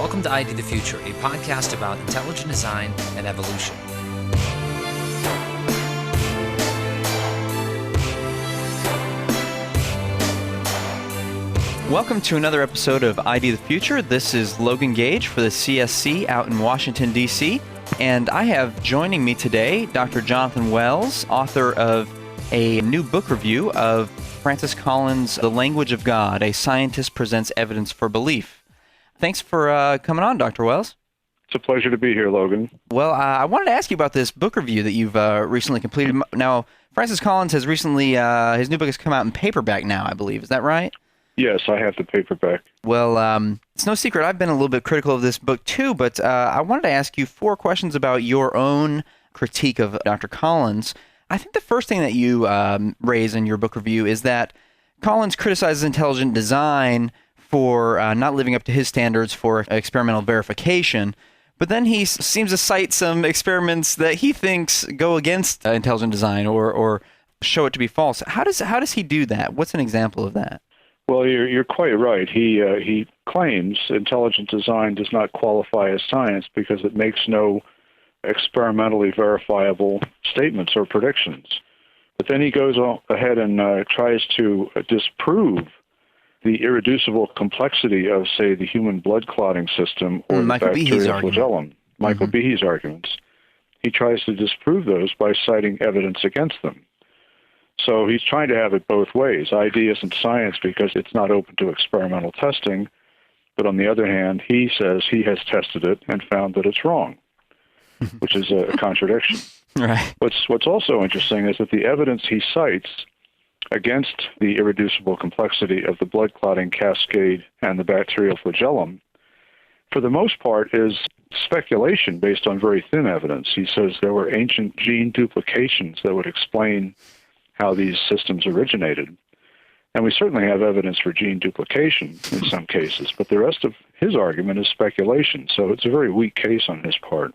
Welcome to ID the Future, a podcast about intelligent design and evolution. Welcome to another episode of ID the Future. This is Logan Gage for the CSC out in Washington, D.C., and I have joining me today Dr. Jonathan Wells, author of a new book review of Francis Collins' The Language of God, A Scientist Presents Evidence for Belief. Thanks for coming on, Dr. Wells. It's a pleasure to be here, Logan. Well, I wanted to ask you about this book review that you've recently completed. Now, Francis Collins has recently, his new book has come out in paperback now, I believe. Is that right? Yes, I have the paperback. Well, it's no secret I've been a little bit critical of this book too, but I wanted to ask you 4 questions about your own critique of Dr. Collins. I think the first thing that you raise in your book review is that Collins criticizes intelligent design for not living up to his standards for experimental verification, but then he seems to cite some experiments that he thinks go against intelligent design or show it to be false. How does he do that? What's an example of that? Well, you're quite right. He claims intelligent design does not qualify as science because it makes no experimentally verifiable statements or predictions. But then he goes ahead and tries to disprove the irreducible complexity of, say, the human blood clotting system or the bacterial flagellum. Michael Behe's arguments. He tries to disprove those by citing evidence against them. So he's trying to have it both ways. ID isn't science because it's not open to experimental testing, but on the other hand, he says he has tested it and found that it's wrong, which is a contradiction. Right. What's also interesting is that the evidence he cites against the irreducible complexity of the blood clotting cascade and the bacterial flagellum, for the most part, is speculation based on very thin evidence. He says there were ancient gene duplications that would explain how these systems originated. And we certainly have evidence for gene duplication in some cases, but the rest of his argument is speculation, so it's a very weak case on his part.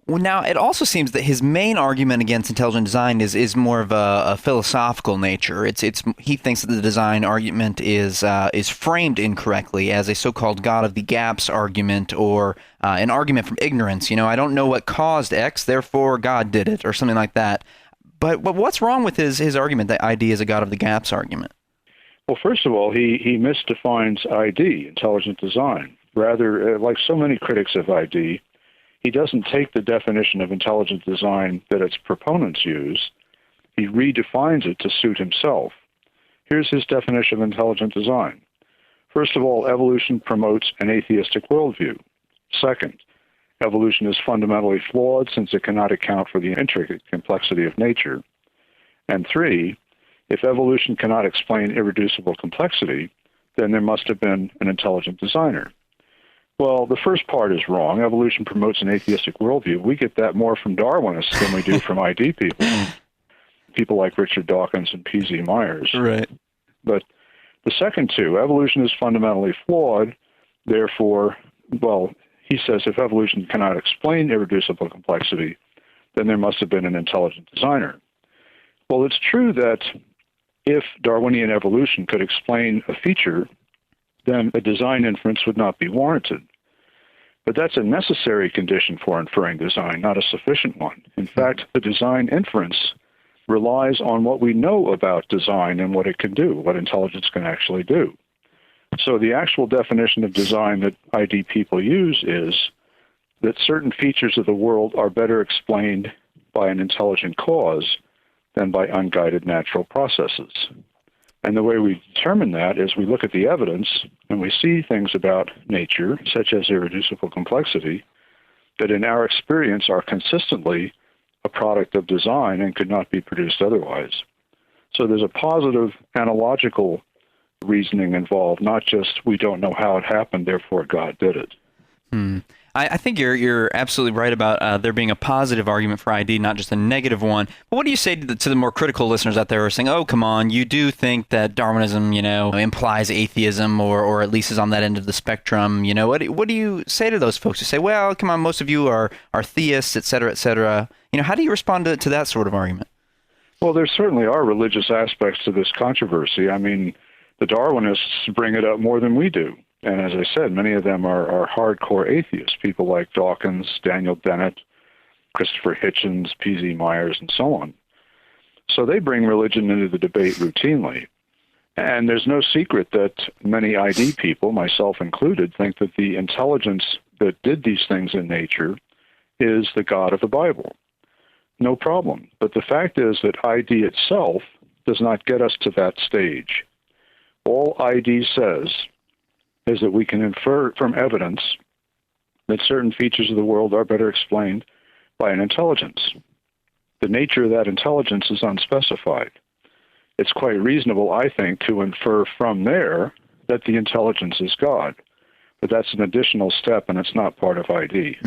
Well, now, it also seems that his main argument against intelligent design is more of a philosophical nature. He thinks that the design argument is framed incorrectly as a so-called God-of-the-gaps argument or an argument from ignorance. You know, I don't know what caused X, therefore God did it, or something like that. But what's wrong with his argument that ID is a God-of-the-gaps argument? Well, first of all, he misdefines ID, intelligent design. Rather, like so many critics of ID, he doesn't take the definition of intelligent design that its proponents use. He redefines it to suit himself. Here's his definition of intelligent design. First of all, evolution promotes an atheistic worldview. Second, evolution is fundamentally flawed since it cannot account for the intricate complexity of nature. And 3, if evolution cannot explain irreducible complexity, then there must have been an intelligent designer. Well, the first part is wrong. Evolution promotes an atheistic worldview. We get that more from Darwinists than we do from ID people. People like Richard Dawkins and P.Z. Myers. Right. But the second 2, evolution is fundamentally flawed. Therefore, he says if evolution cannot explain irreducible complexity, then there must have been an intelligent designer. Well, it's true that if Darwinian evolution could explain a feature, then a design inference would not be warranted. But that's a necessary condition for inferring design, not a sufficient one. In fact, the design inference relies on what we know about design and what it can do, what intelligence can actually do. So the actual definition of design that ID people use is that certain features of the world are better explained by an intelligent cause than by unguided natural processes. And the way we determine that is we look at the evidence and we see things about nature, such as irreducible complexity, that in our experience are consistently a product of design and could not be produced otherwise. So there's a positive analogical reasoning involved, not just we don't know how it happened, therefore God did it. I think you're absolutely right about there being a positive argument for ID, not just a negative one. But what do you say to the more critical listeners out there who are saying, oh, come on, you do think that Darwinism, implies atheism or at least is on that end of the spectrum? What do you say to those folks who say, well, come on, most of you are theists, et cetera, et cetera? How do you respond to that sort of argument? Well, there certainly are religious aspects to this controversy. I mean, the Darwinists bring it up more than we do. And as I said, many of them are hardcore atheists, people like Dawkins, Daniel Dennett, Christopher Hitchens, P.Z. Myers, and so on. So they bring religion into the debate routinely. And there's no secret that many ID people, myself included, think that the intelligence that did these things in nature is the God of the Bible. No problem. But the fact is that ID itself does not get us to that stage. All ID says is that we can infer from evidence that certain features of the world are better explained by an intelligence. The nature of that intelligence is unspecified. It's quite reasonable, I think, to infer from there that the intelligence is God. But that's an additional step, and it's not part of ID.